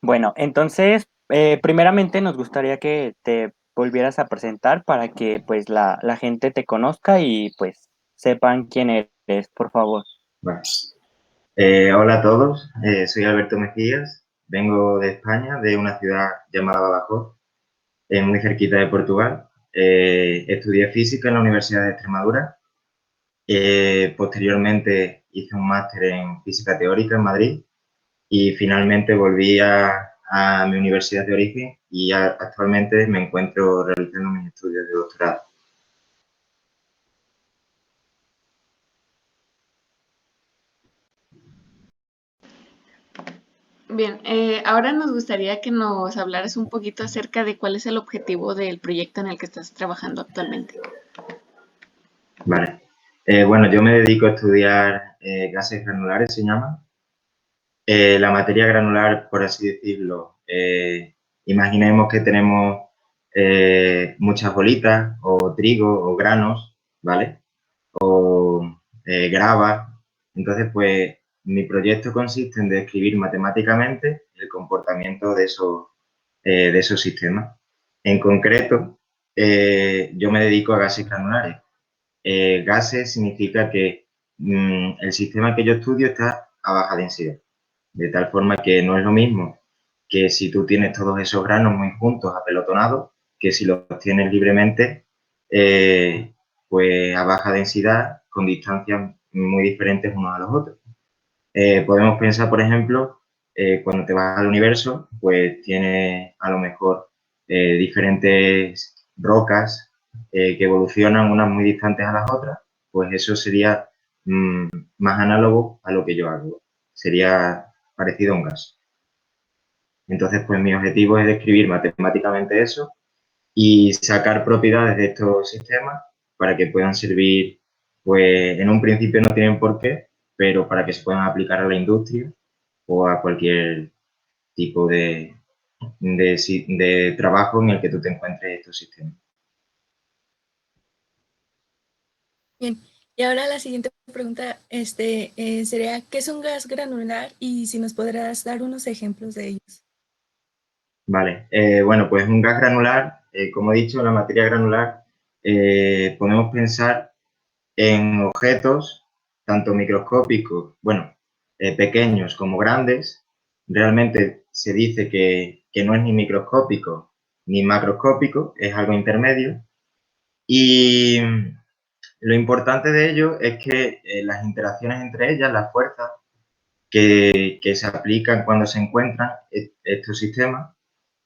Bueno, entonces, primeramente nos gustaría que te volvieras a presentar para que pues la gente te conozca y pues sepan quién eres, por favor. Vale. Hola a todos, soy Alberto Mejías, vengo de España, de una ciudad llamada Badajoz, muy cerquita de Portugal. Estudié física en la Universidad de Extremadura. Posteriormente hice un máster en física teórica en Madrid y finalmente volví a mi universidad de origen y actualmente me encuentro realizando mis estudios de doctorado. Bien, ahora nos gustaría que nos hablaras un poquito acerca de cuál es el objetivo del proyecto en el que estás trabajando actualmente. Vale. Bueno, yo me dedico a estudiar gases granulares, se llama. La materia granular, por así decirlo, imaginemos que tenemos muchas bolitas o trigo o granos, ¿vale? O grava. Entonces, pues mi proyecto consiste en describir matemáticamente el comportamiento de esos sistemas. En concreto, yo me dedico a gases granulares. Gases significa que el sistema que yo estudio está a baja densidad. De tal forma que no es lo mismo que si tú tienes todos esos granos muy juntos, apelotonados, que si los tienes libremente, eh, pues a baja densidad, con distancias muy diferentes unos a los otros. Podemos pensar, por ejemplo, cuando te vas al universo, pues tienes a lo mejor diferentes rocas que evolucionan unas muy distantes a las otras, pues eso sería mm, más análogo a lo que yo hago. Sería parecido a un gas. Entonces, pues mi objetivo es describir matemáticamente eso y sacar propiedades de estos sistemas para que puedan servir, pues en un principio no tienen por qué, pero para que se puedan aplicar a la industria o a cualquier tipo de trabajo en el que tú te encuentres estos sistemas. Bien, y ahora la siguiente pregunta sería, ¿qué es un gas granular? Y si nos podrás dar unos ejemplos de ellos. Vale, bueno, pues un gas granular, como he dicho, la materia granular, podemos pensar en objetos tanto microscópicos, bueno, pequeños como grandes. Realmente se dice que no es ni microscópico ni macroscópico, es algo intermedio. Y lo importante de ello es que las interacciones entre ellas, las fuerzas que se aplican cuando se encuentran estos sistemas,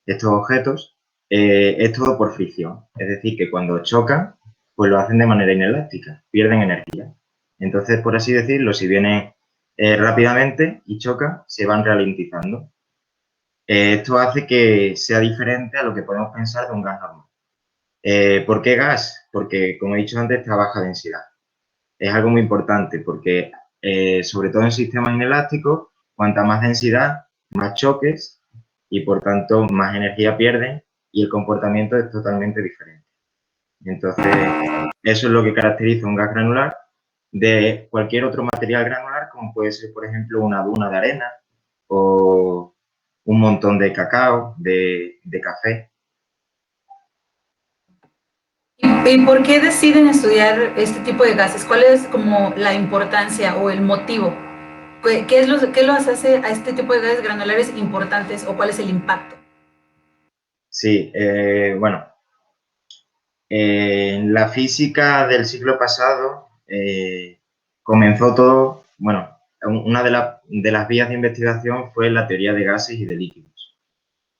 estos objetos, es todo por fricción. Es decir, que cuando chocan, pues lo hacen de manera inelástica, pierden energía. Entonces, por así decirlo, si vienen rápidamente y chocan, se van ralentizando. Esto hace que sea diferente a lo que podemos pensar de un gas normal. ¿Por qué gas? Porque, como he dicho antes, está a baja densidad. Es algo muy importante porque, sobre todo en sistemas inelásticos, cuanta más densidad, más choques y, por tanto, más energía pierden y el comportamiento es totalmente diferente. Entonces, eso es lo que caracteriza un gas granular de cualquier otro material granular, como puede ser, por ejemplo, una duna de arena o un montón de cacao, de café. ¿Y por qué deciden estudiar este tipo de gases? ¿Cuál es como la importancia o el motivo? ¿Qué los hace a este tipo de gases granulares importantes o cuál es el impacto? Sí, bueno, en la física del siglo pasado comenzó todo, bueno, una de las vías de investigación fue la teoría de gases y de líquidos.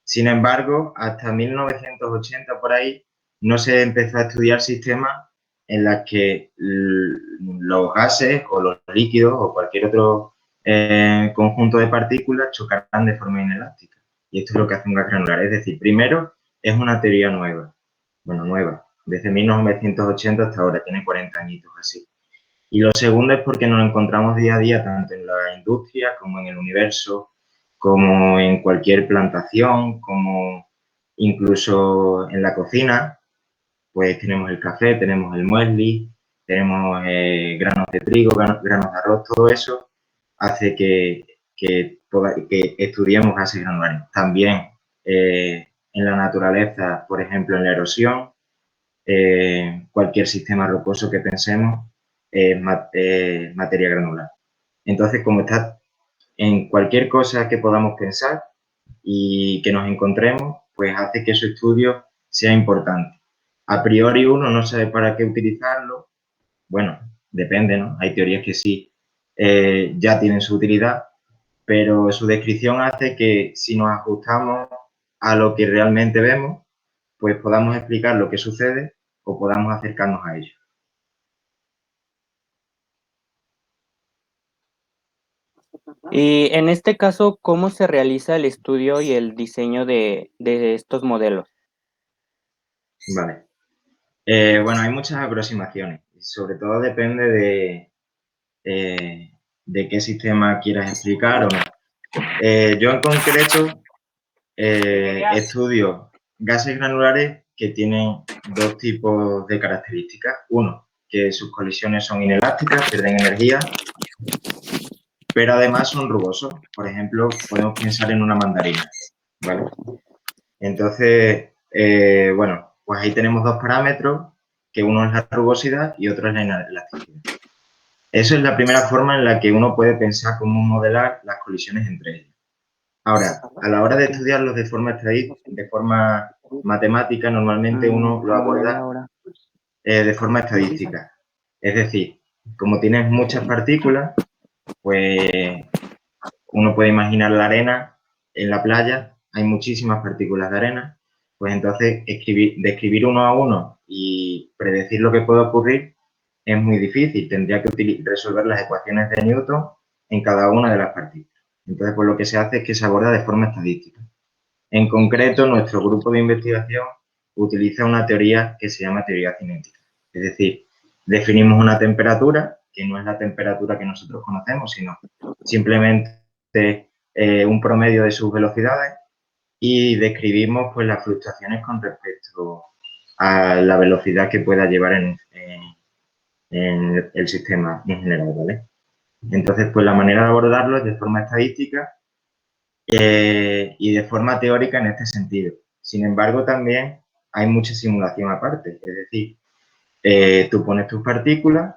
Sin embargo, hasta 1980 por ahí no se empezó a estudiar sistemas en los que los gases o los líquidos o cualquier otro conjunto de partículas chocarán de forma inelástica. Y esto es lo que hace un gas granular. Es decir, primero es una teoría nueva, bueno, nueva, desde 1980 hasta ahora, tiene 40 añitos así. Y lo segundo es porque nos lo encontramos día a día tanto en la industria como en el universo, como en cualquier plantación, como incluso en la cocina, pues tenemos el café, tenemos el muesli, tenemos granos de trigo, granos de arroz, todo eso hace que estudiemos gases granulares. También en la naturaleza, por ejemplo, en la erosión, cualquier sistema rocoso que pensemos es materia granular. Entonces, como está en cualquier cosa que podamos pensar y que nos encontremos, pues hace que su estudio sea importante. A priori uno no sabe para qué utilizarlo. Bueno, depende, ¿no? Hay teorías que sí ya tienen su utilidad, pero su descripción hace que si nos ajustamos a lo que realmente vemos, pues podamos explicar lo que sucede o podamos acercarnos a ello. Y en este caso, ¿cómo se realiza el estudio y el diseño de estos modelos? Vale. Bueno, hay muchas aproximaciones. Sobre todo depende de qué sistema quieras explicar o no. Yo en concreto estudio gases granulares que tienen dos tipos de características. Uno, que sus colisiones son inelásticas, pierden energía, pero además son rugosos. Por ejemplo, podemos pensar en una mandarina, ¿vale? Entonces, bueno, pues ahí tenemos dos parámetros, que uno es la rugosidad y otro es la inelasticidad. Eso es la primera forma en la que uno puede pensar cómo modelar las colisiones entre ellos. Ahora, a la hora de estudiarlos de forma matemática, normalmente uno lo aborda de forma estadística. Es decir, como tienes muchas partículas, pues uno puede imaginar la arena en la playa, hay muchísimas partículas de arena, pues entonces describir uno a uno y predecir lo que puede ocurrir es muy difícil. Tendría que resolver las ecuaciones de Newton en cada una de las partículas. Entonces, pues lo que se hace es que se aborda de forma estadística. En concreto, nuestro grupo de investigación utiliza una teoría que se llama teoría cinética. Es decir, definimos una temperatura, que no es la temperatura que nosotros conocemos, sino simplemente un promedio de sus velocidades y describimos pues, las fluctuaciones con respecto a la velocidad que pueda llevar en el sistema en general, ¿vale? Entonces, pues la manera de abordarlo es de forma estadística y de forma teórica en este sentido. Sin embargo, también hay mucha simulación aparte. Es decir, tú pones tus partículas,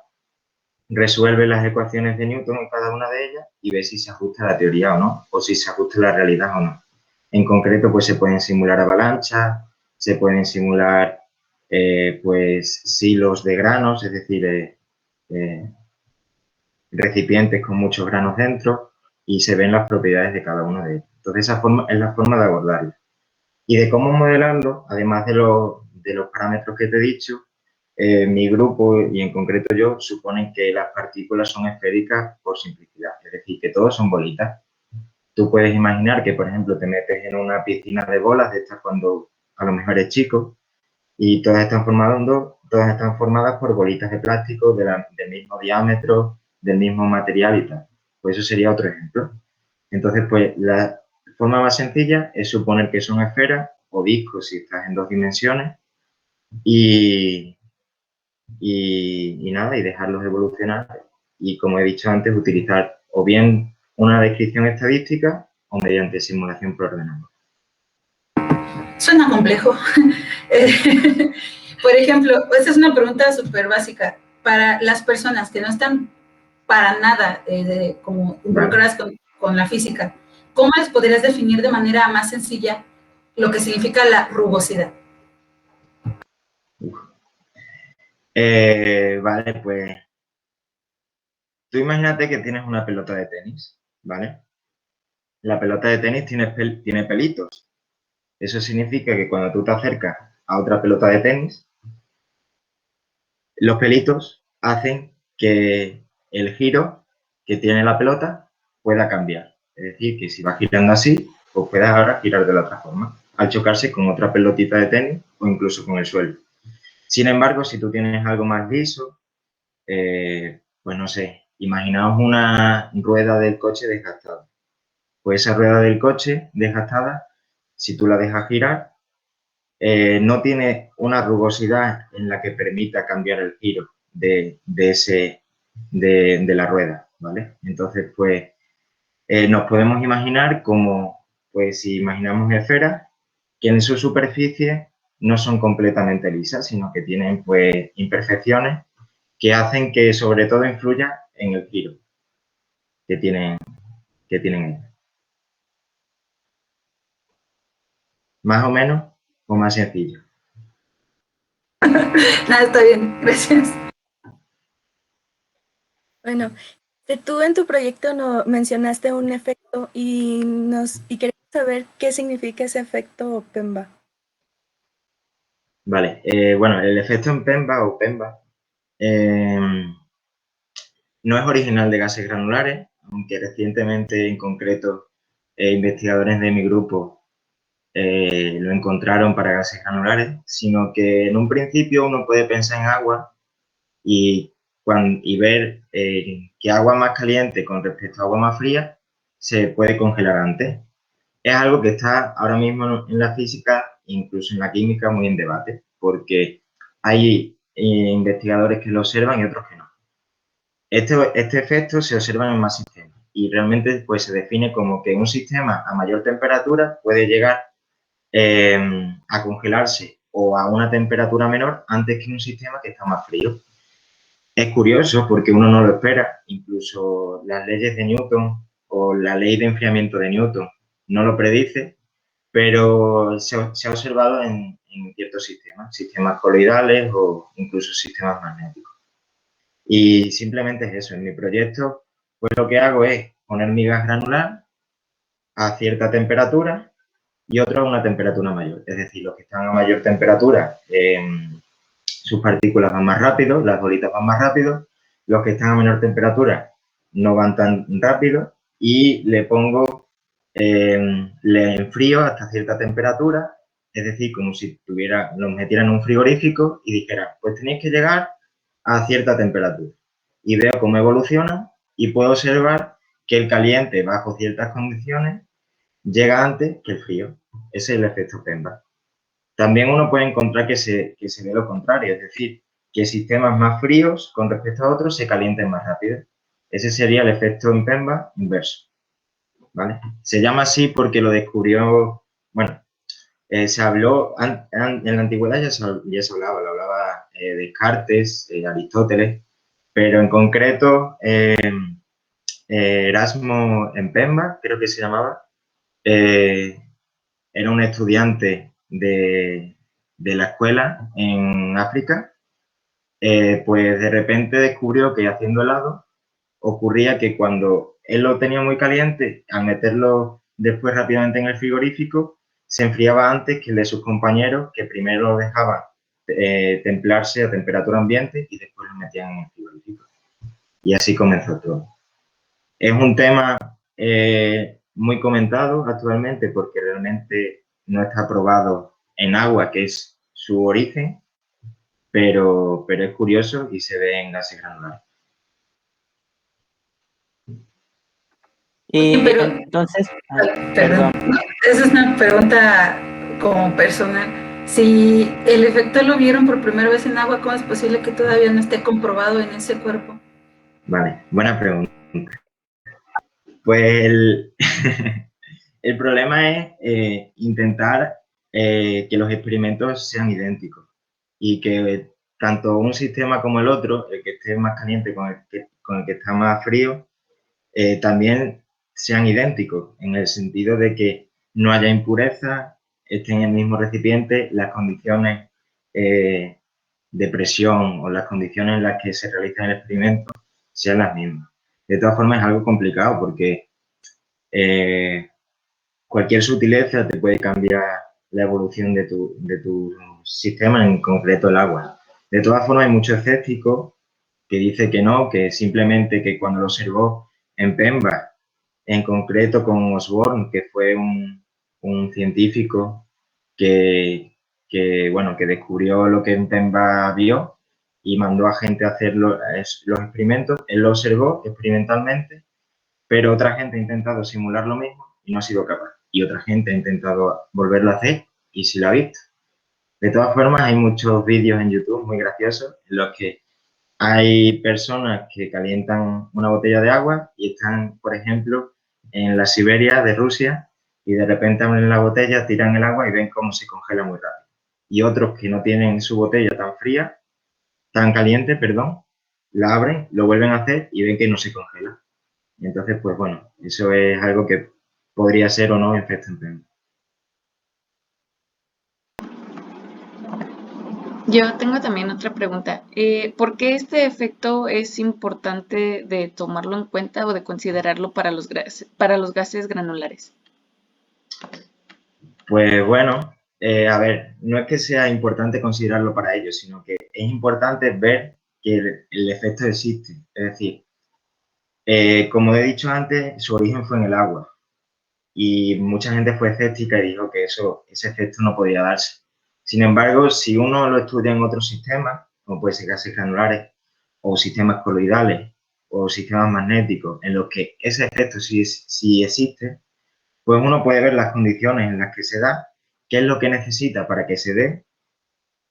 resuelves las ecuaciones de Newton en cada una de ellas y ves si se ajusta a la teoría o no, o si se ajusta a la realidad o no. En concreto, pues se pueden simular avalanchas, se pueden simular pues silos de granos, es decir, recipientes con muchos granos dentro y se ven las propiedades de cada uno de ellos. Entonces, esa forma es la forma de abordarlo. Y de cómo modelarlo, además de los parámetros que te he dicho, mi grupo y en concreto yo suponen que las partículas son esféricas por simplicidad, es decir, que todos son bolitas. Tú puedes imaginar que, por ejemplo, te metes en una piscina de bolas de estas cuando a lo mejor eres chico y todas están formadas por bolitas de plástico del mismo diámetro, del mismo material y tal. Pues eso sería otro ejemplo. Entonces, pues la forma más sencilla es suponer que son esferas o discos si estás en dos dimensiones y nada, y dejarlos evolucionar. Y como he dicho antes, utilizar o bien una descripción estadística o mediante simulación por ordenador. Suena complejo. Por ejemplo, esta es una pregunta súper básica. Para las personas que no están para nada como involucradas con la física, ¿cómo les podrías definir de manera más sencilla lo que significa la rugosidad? Vale, pues tú imagínate que tienes una pelota de tenis, ¿vale? La pelota de tenis tiene pelitos. Eso significa que cuando tú te acercas a otra pelota de tenis, los pelitos hacen que el giro que tiene la pelota pueda cambiar. Es decir, que si va girando así, pues puedes ahora girar de la otra forma, al chocarse con otra pelotita de tenis o incluso con el suelo. Sin embargo, si tú tienes algo más liso, pues no sé, imaginaos una rueda del coche desgastada. Pues esa rueda del coche desgastada, si tú la dejas girar, no tiene una rugosidad en la que permita cambiar el giro de la rueda, ¿vale? Entonces, pues, nos podemos imaginar como, pues si imaginamos esferas, que en su superficie no son completamente lisas, sino que tienen pues imperfecciones que hacen que sobre todo influya en el giro que tienen, que tienen ellas. ¿Más o menos o más sencillo? Nada, está bien, gracias. Bueno, tú en tu proyecto mencionaste un efecto y queremos saber qué significa ese efecto PEMBA. Vale, bueno, el efecto en PEMBA o PEMBA no es original de gases granulares, aunque recientemente en concreto investigadores de mi grupo lo encontraron para gases granulares, sino que en un principio uno puede pensar en agua y ver que agua más caliente con respecto a agua más fría se puede congelar antes. Es algo que está ahora mismo en la física, incluso en la química, muy en debate, porque hay investigadores que lo observan y otros que no. Este efecto se observa en más sistemas y realmente pues, se define como que un sistema a mayor temperatura puede llegar a congelarse o a una temperatura menor antes que un sistema que está más frío. Es curioso porque uno no lo espera, incluso las leyes de Newton o la ley de enfriamiento de Newton no lo predice, pero se ha observado en ciertos sistemas coloidales o incluso sistemas magnéticos. Y simplemente es eso, en mi proyecto, pues lo que hago es poner mi gas granular a cierta temperatura y otro a una temperatura mayor. Es decir, los que están a mayor temperatura, sus partículas van más rápido, las bolitas van más rápido, los que están a menor temperatura no van tan rápido y le pongo, le enfrío hasta cierta temperatura, es decir, como si los metiera en un frigorífico y dijera, pues tenéis que llegar a cierta temperatura. Y veo cómo evoluciona y puedo observar que el caliente bajo ciertas condiciones llega antes que el frío. Ese es el efecto PEMBA. También uno puede encontrar que se ve lo contrario, es decir, que sistemas más fríos con respecto a otros se calienten más rápido. Ese sería el efecto en PEMBA inverso. ¿Vale? Se llama así porque lo descubrió, bueno, se habló, en la antigüedad ya se hablaba, lo hablaba Descartes, Aristóteles, pero en concreto Erasmo en Pemba, creo que se llamaba, era un estudiante de la escuela en África, pues de repente descubrió que haciendo helado ocurría que cuando él lo tenía muy caliente, al meterlo después rápidamente en el frigorífico, se enfriaba antes que el de sus compañeros, que primero lo dejaban templarse a temperatura ambiente y después lo metían en el frigorífico. Y así comenzó todo. Es un tema muy comentado actualmente porque realmente no está probado en agua, que es su origen, pero es curioso y se ve en gases granulares. Y Pero, entonces, perdón, perdón. esa es una pregunta como personal. Si el efecto lo vieron por primera vez en agua, ¿cómo es posible que todavía no esté comprobado en ese cuerpo? Vale, buena pregunta. Pues el problema es intentar que los experimentos sean idénticos y que tanto un sistema como el otro, el que esté más caliente con el que está más frío, también sean idénticos, en el sentido de que no haya impurezas, estén en el mismo recipiente, las condiciones de presión o las condiciones en las que se realiza el experimento sean las mismas. De todas formas, es algo complicado porque cualquier sutileza te puede cambiar la evolución de tu sistema, en concreto el agua. De todas formas, hay muchos escépticos que dicen que no, que simplemente que cuando lo observó en Pemba, en concreto con Osborne, que fue un científico bueno, que descubrió lo que en Pemba vio y mandó a gente a hacer los experimentos. Él lo observó experimentalmente, pero otra gente ha intentado simular lo mismo y no ha sido capaz. Y otra gente ha intentado volverlo a hacer y sí lo ha visto. De todas formas, hay muchos vídeos en YouTube muy graciosos en los que hay personas que calientan una botella de agua y están, por ejemplo, en la Siberia de Rusia y de repente abren la botella, tiran el agua y ven cómo se congela muy rápido. Y otros que no tienen su botella tan fría, tan caliente, perdón, la abren, lo vuelven a hacer y ven que no se congela. Entonces, pues bueno, eso es algo que podría ser o no efecto en Pemba. Yo tengo también otra pregunta. ¿Por qué este efecto es importante de tomarlo en cuenta o de considerarlo para los gases granulares? Pues bueno, a ver, no es que sea importante considerarlo para ello, sino que es importante ver que el efecto existe. Es decir, como he dicho antes, su origen fue en el agua y mucha gente fue escéptica y dijo que ese efecto no podía darse. Sin embargo, si uno lo estudia en otros sistemas, como puede ser gases granulares o sistemas coloidales o sistemas magnéticos, en los que ese efecto sí existe, pues uno puede ver las condiciones en las que se da, qué es lo que necesita para que se dé,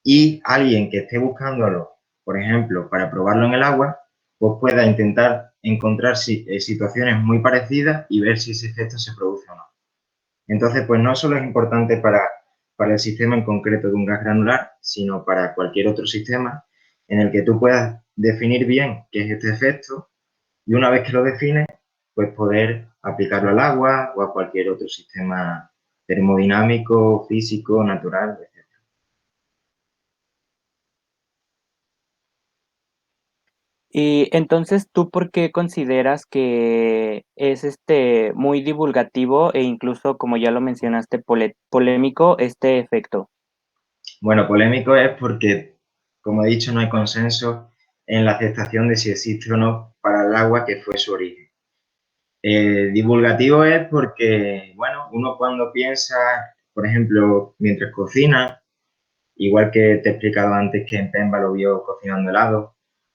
y alguien que esté buscándolo, por ejemplo, para probarlo en el agua, pues pueda intentar encontrar situaciones muy parecidas y ver si ese efecto se produce o no. Entonces, pues no solo es importante para el sistema en concreto de un gas granular, sino para cualquier otro sistema en el que tú puedas definir bien qué es este efecto y una vez que lo defines, pues poder aplicarlo al agua o a cualquier otro sistema termodinámico, físico, natural, etc. Y entonces, ¿tú por qué consideras que es muy divulgativo e incluso, como ya lo mencionaste, polémico este efecto? Bueno, polémico es porque, como he dicho, no hay consenso en la aceptación de si existe o no para el agua que fue su origen. Divulgativo es porque, bueno, uno cuando piensa, por ejemplo, mientras cocina, igual que te he explicado antes que en Pemba lo vio cocinando helado,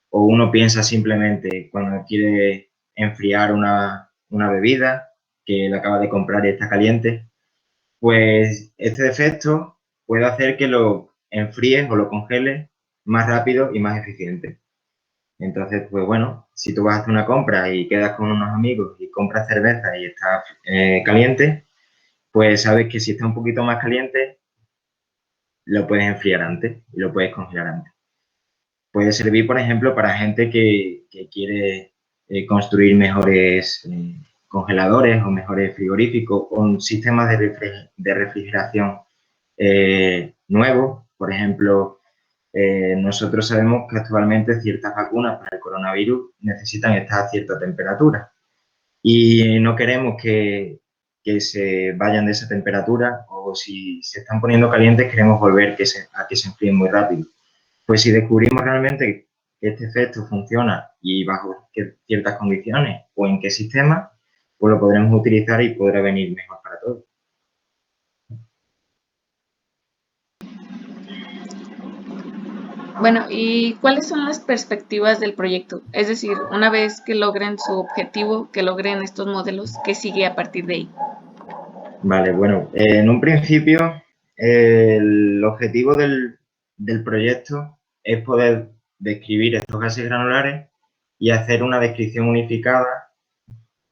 o uno piensa simplemente cuando quiere enfriar una bebida que la acaba de comprar y está caliente, pues este defecto puede hacer que lo enfríes o lo congeles más rápido y más eficiente. Entonces, pues bueno, si tú vas a hacer una compra y quedas con unos amigos y compras cerveza y está caliente, pues sabes que si está un poquito más caliente, lo puedes enfriar antes y lo puedes congelar antes. Puede servir, por ejemplo, para gente que quiere construir mejores congeladores o mejores frigoríficos o sistemas de refrigeración nuevos. Por ejemplo, nosotros sabemos que actualmente ciertas vacunas para el coronavirus necesitan estar a cierta temperatura y no queremos que se vayan de esa temperatura o si se están poniendo calientes queremos volver a que se enfríen muy rápido. Pues si descubrimos realmente que este efecto funciona y bajo ciertas condiciones o en qué sistema, pues lo podremos utilizar y podrá venir mejor para todos. Bueno, ¿y cuáles son las perspectivas del proyecto? Es decir, una vez que logren su objetivo, que logren estos modelos, ¿qué sigue a partir de ahí? Vale, bueno, en un principio el objetivo del proyecto es poder describir estos gases granulares y hacer una descripción unificada,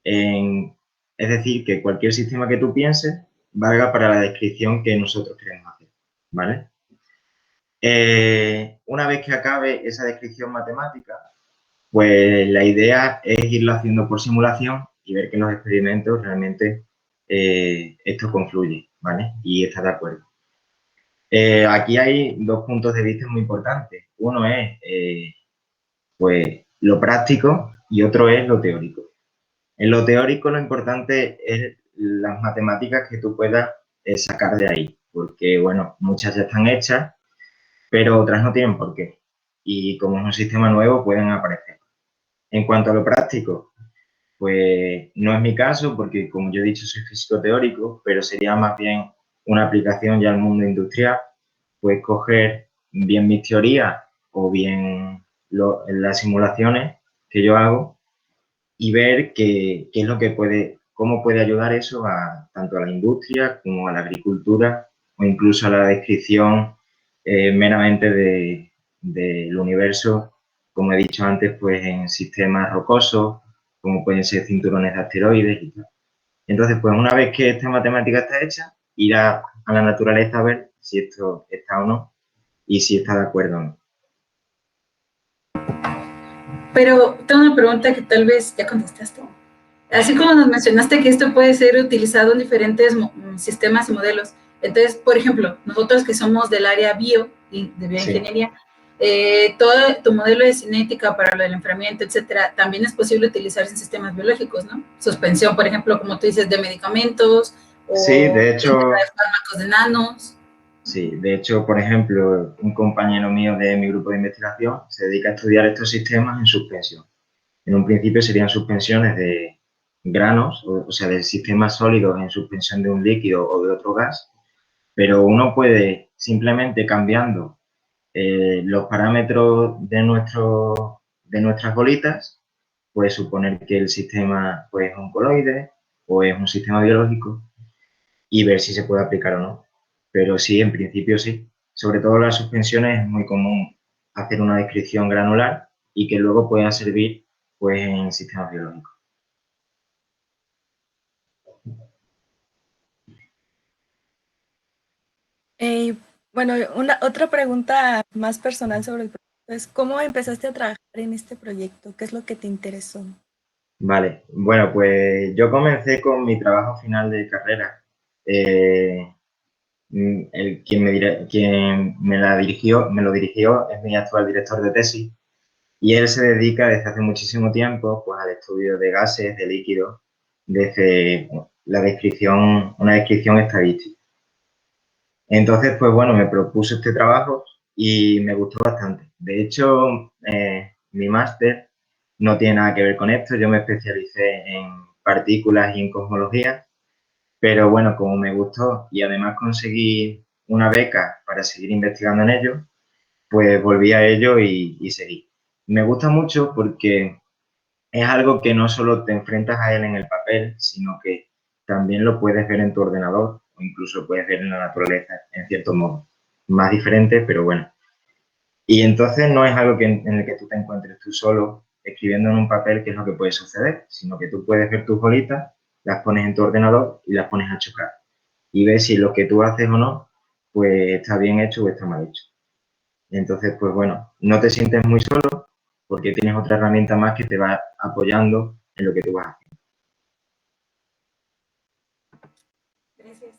es decir, que cualquier sistema que tú pienses valga para la descripción que nosotros queremos hacer, ¿vale? Una vez que acabe esa descripción matemática, pues la idea es irlo haciendo por simulación y ver que en los experimentos realmente esto confluye, ¿vale? Y está de acuerdo. Aquí hay dos puntos de vista muy importantes. Uno es, pues, lo práctico y otro es lo teórico. En lo teórico lo importante es las matemáticas que tú puedas sacar de ahí, porque, bueno, muchas ya están hechas, pero otras no tienen por qué. Y como es un sistema nuevo, pueden aparecer. En cuanto a lo práctico, pues no es mi caso, porque como yo he dicho, soy físico teórico, pero sería más bien una aplicación ya al mundo industrial, pues coger bien mis teorías o bien las simulaciones que yo hago y ver qué es lo que cómo puede ayudar eso a tanto a la industria como a la agricultura o incluso a la descripción meramente del universo, como he dicho antes, pues en sistemas rocosos, como pueden ser cinturones de asteroides y tal. Entonces, pues una vez que esta matemática está hecha, ir a la naturaleza a ver si esto está o no y si está de acuerdo o no. Pero tengo una pregunta que tal vez ya contestaste. Así como nos mencionaste que esto puede ser utilizado en diferentes sistemas y modelos. Entonces, por ejemplo, nosotros que somos del área bio y de bioingeniería, todo tu modelo de cinética para lo del enfriamiento, etcétera, también es posible utilizarse en sistemas biológicos, ¿no? Suspensión, por ejemplo, como tú dices, de medicamentos Sí, o de de hecho, fármacos de nanos. sí, de hecho, por ejemplo, un compañero mío de mi grupo de investigación se dedica a estudiar estos sistemas en suspensión. En un principio serían suspensiones de granos, o sea, de sistemas sólidos en suspensión de un líquido o de otro gas, pero uno puede simplemente cambiando los parámetros de nuestras bolitas, puede suponer que el sistema pues, es un coloide o es un sistema biológico y ver si se puede aplicar o no. Pero sí, en principio sí. Sobre todo las suspensiones es muy común hacer una descripción granular y que luego pueda servir pues, en sistemas biológicos. Eh, bueno, otra pregunta más personal sobre el proyecto es, ¿cómo empezaste a trabajar en este proyecto? ¿Qué es lo que te interesó? Vale, bueno, pues yo comencé con mi trabajo final de carrera. Eh, quien me lo dirigió es mi actual director de tesis y él se dedica desde hace muchísimo tiempo pues, al estudio de gases, de líquidos, desde una descripción estadística. Entonces, pues bueno, me propuso este trabajo y me gustó bastante. De hecho, mi máster no tiene nada que ver con esto. Yo me especialicé en partículas y en cosmología, pero bueno, como me gustó y además conseguí una beca para seguir investigando en ello, pues volví a ello y seguí. Me gusta mucho porque es algo que no solo te enfrentas a él en el papel, sino que también lo puedes ver en tu ordenador o incluso lo puedes ver en la naturaleza, en cierto modo. Más diferente, pero bueno. Y entonces no es algo en el que tú te encuentres tú solo escribiendo en un papel qué es lo que puede suceder, sino que tú puedes ver tus bolitas, las pones en tu ordenador y las pones a chocar. Y ves si lo que tú haces o no, pues está bien hecho o está mal hecho. Entonces, pues bueno, no te sientes muy solo porque tienes otra herramienta más que te va apoyando en lo que tú vas haciendo. Gracias.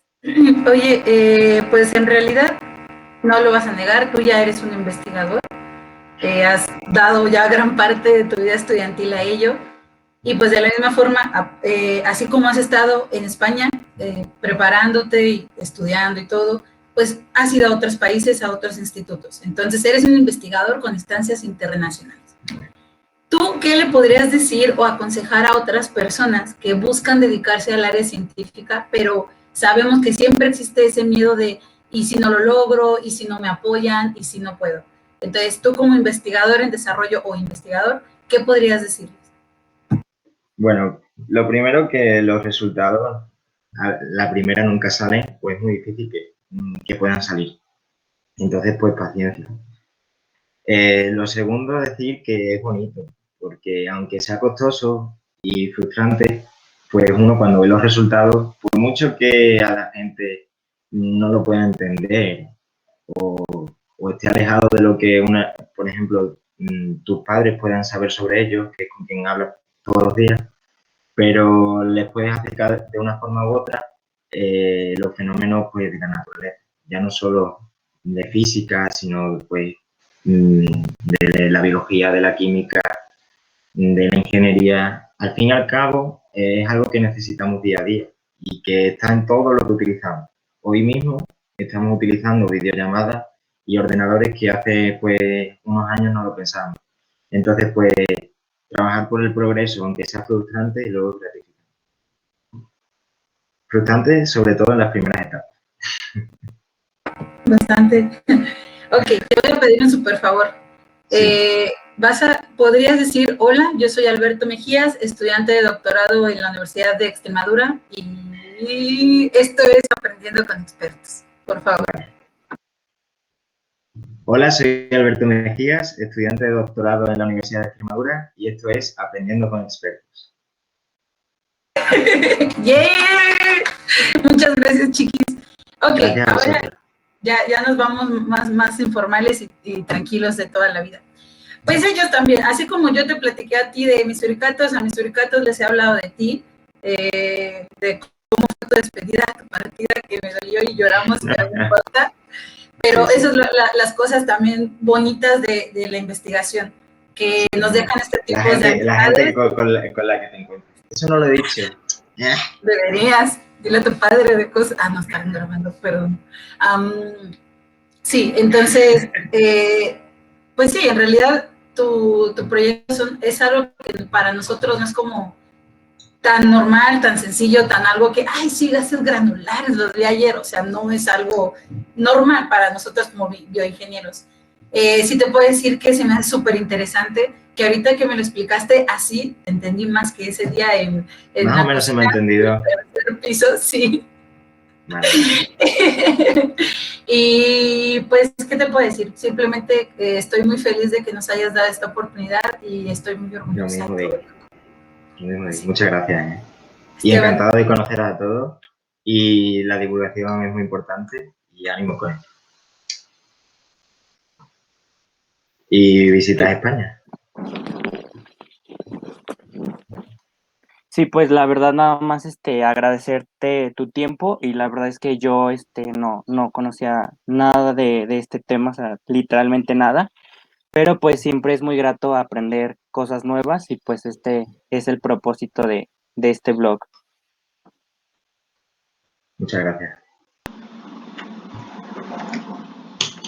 Oye, pues en realidad no lo vas a negar, tú ya eres un investigador, has dado ya gran parte de tu vida estudiantil a ello. Y pues de la misma forma, así como has estado en España preparándote y estudiando y todo, pues has ido a otros países, a otros institutos. Entonces eres un investigador con instancias internacionales. ¿Tú qué le podrías decir o aconsejar a otras personas que buscan dedicarse al área científica, pero sabemos que siempre existe ese miedo de, ¿y si no lo logro? ¿Y si no me apoyan? ¿Y si no puedo? Entonces, tú como investigador en desarrollo o investigador, ¿qué podrías decirles? Bueno, lo primero que los resultados a la primera nunca salen, pues es muy difícil que puedan salir. Entonces, pues paciencia. Lo segundo, decir que es bonito, porque aunque sea costoso y frustrante, pues uno cuando ve los resultados, por mucho que a la gente no lo pueda entender o esté alejado de lo que por ejemplo, tus padres puedan saber sobre ellos, que es con quien hablas todos los días, pero les puedes acercar de una forma u otra los fenómenos pues, de la naturaleza, ya no solo de física, sino pues de la biología, de la química, de la ingeniería. Al fin y al cabo, es algo que necesitamos día a día y que está en todo lo que utilizamos. Hoy mismo estamos utilizando videollamadas y ordenadores que hace pues unos años no lo pensábamos. Entonces, pues trabajar por el progreso, aunque sea frustrante, y luego gratificante. Frustrante, sobre todo en las primeras etapas. Bastante. Ok, te voy a pedir un super favor. Sí. ¿Podrías decir, hola, yo soy Alberto Mejías, estudiante de doctorado en la Universidad de Extremadura y esto es Aprendiendo con Expertos, por favor. Hola, soy Alberto Mejías, estudiante de doctorado en la Universidad de Extremadura y esto es Aprendiendo con Expertos. ¡Yeah! Muchas gracias, chiquis. Ok, Gracias a ahora vosotros. ya nos vamos más informales y tranquilos de toda la vida. Pues ellos también, así como yo te platiqué a ti de mis suricatos, a mis suricatos les he hablado de ti, de cómo fue tu despedida, tu partida, que me dolió y lloramos, pero no importa. Pero Sí, sí. esas son las cosas también bonitas de la investigación, que nos dejan este La tipo de gente amistades. con la que te encuentras. Eso no lo he dicho. Deberías, dile a tu padre de cosas. Ah, no, están grabando, perdón. Sí, entonces, pues sí, en realidad tu proyecto es algo que para nosotros no es como tan normal, tan sencillo, tan algo que, ay, sí, gases granulares, los vi ayer, o sea, no es algo normal para nosotros como bioingenieros. Sí te puedo decir que se me hace súper interesante, que ahorita que me lo explicaste así, entendí más que ese día en Más o la menos se me ha cocina entendido. del tercer piso, sí. Vale. Y pues, ¿qué te puedo decir? Simplemente estoy muy feliz de que nos hayas dado esta oportunidad y estoy muy Lo orgullosa mismo de todo. digo. Lo mismo digo. Muchas gracias. Y Esteban, encantado de conocer a todos. Y la divulgación es muy importante. Y ánimo con esto. Y visitas España. Sí, pues la verdad nada más agradecerte tu tiempo y la verdad es que yo no conocía nada de este tema, o sea, literalmente nada, pero pues siempre es muy grato aprender cosas nuevas y pues este es el propósito de este blog. Muchas gracias.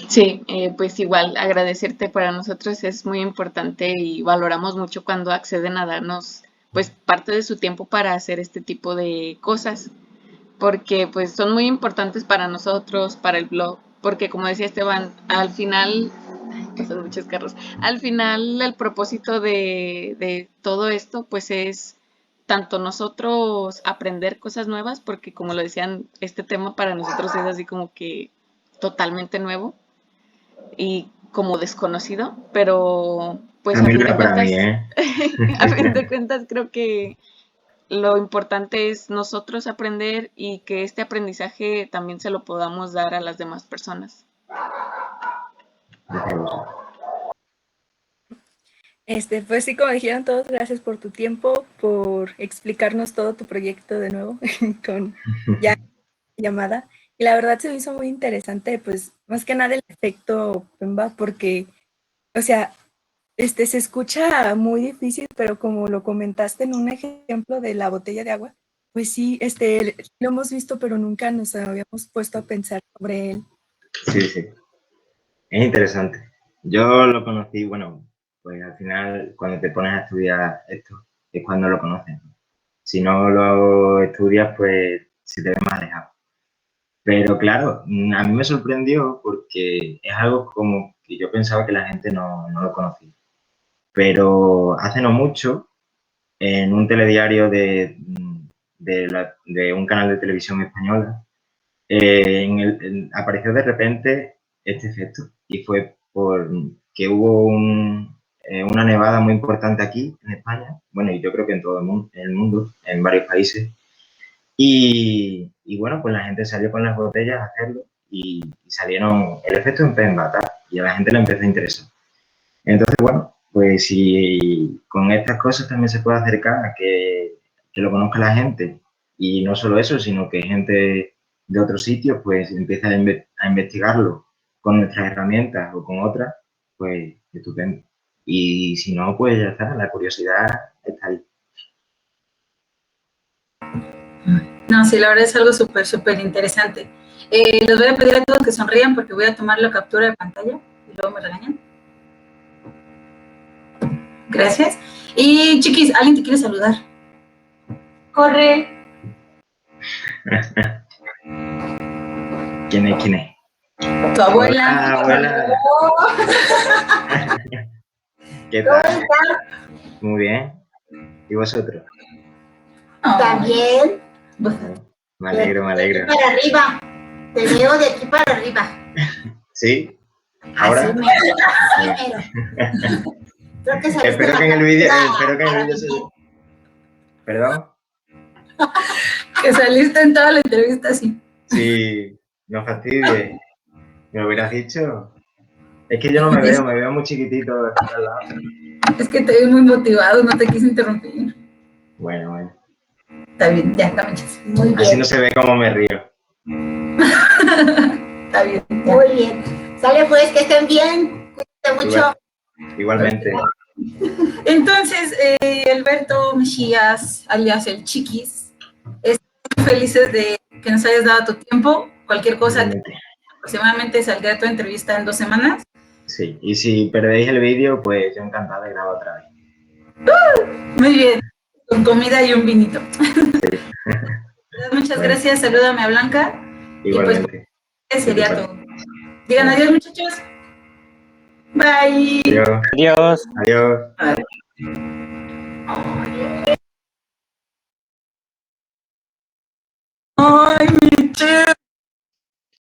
Sí, pues igual agradecerte para nosotros es muy importante y valoramos mucho cuando acceden a darnos pues parte de su tiempo para hacer este tipo de cosas, porque pues son muy importantes para nosotros, para el blog, porque como decía Esteban, al final, que son muchos carros, al final el propósito de todo esto pues es tanto nosotros aprender cosas nuevas, porque como lo decían, este tema para nosotros es así como que totalmente nuevo y como desconocido, pero pues a También fin lo de es para mí, cuentas, ¿eh? a fin de cuentas creo que lo importante es nosotros aprender y que este aprendizaje también se lo podamos dar a las demás personas. Gracias a vosotros. Pues sí, como dijeron todos, gracias por tu tiempo, por explicarnos todo tu proyecto de nuevo con ya llamada. Y la verdad se me hizo muy interesante, pues más que nada el efecto Pemba, porque, o sea, se escucha muy difícil, pero como lo comentaste en un ejemplo de la botella de agua, pues sí, lo hemos visto, pero nunca nos habíamos puesto a pensar sobre él. Sí, sí. Es interesante. Yo lo conocí, bueno, pues al final cuando te pones a estudiar esto es cuando lo conoces. Si no lo estudias, pues se te ve más alejado. Pero claro, a mí me sorprendió porque es algo como que yo pensaba que la gente no lo conocía. Pero hace no mucho, en un telediario de un canal de televisión española, apareció de repente este efecto y fue por que hubo una nevada muy importante aquí en España, bueno, y yo creo que en todo el mundo, en varios países, y bueno, pues la gente salió con las botellas a hacerlo y salieron, el efecto empezó a embatar y a la gente le empezó a interesar. Entonces, bueno, pues si con estas cosas también se puede acercar a que lo conozca la gente y no solo eso, sino que gente de otros sitios pues empieza a investigarlo con nuestras herramientas o con otras, pues estupendo. Y si no, pues ya está, la curiosidad está ahí. no, sí, la verdad es algo súper interesante. Les voy a pedir a todos que sonrían porque voy a tomar la captura de pantalla y luego me regañan. Gracias. Y chiquis, ¿alguien te quiere saludar? Corre. ¿Quién es? ¿Quién es? Tu abuela. Hola, abuela. ¿Qué tal? Muy bien. ¿Y vosotros? Oh. También, Me alegro, me de aquí alegro. para arriba. Te veo de aquí para arriba. ¿Sí? Así ¿Ahora? mero, así mero. Creo que saliste Espero la que en el vídeo, captura espero que en el para vídeo se... ¿Perdón? Que saliste en toda la entrevista así. Sí, no fastidies. ¿Me lo hubieras dicho? Es que yo no me veo muy chiquitito de estar al lado. Es que te vi muy motivado, no te quise interrumpir. Bueno. Está bien, ya, dame chance. Muy Así bien, no se ve cómo me río. Está bien, ya. muy bien. Sale pues, que estén bien. Cuídate mucho. Igualmente. Entonces, Alberto Mejías, alias el Chiquis, estamos felices de que nos hayas dado tu tiempo. Cualquier cosa, Igualmente. aproximadamente saldrá tu entrevista en 2 semanas. Sí, y si perdéis el vídeo, pues yo encantado de grabar otra vez. Muy bien, con comida y un vinito. Muchas gracias, salúdame a Blanca. Igualmente. Y pues, sería todo. Digan adiós, muchachos. Bye. Adiós. Adiós. Adiós. Ay,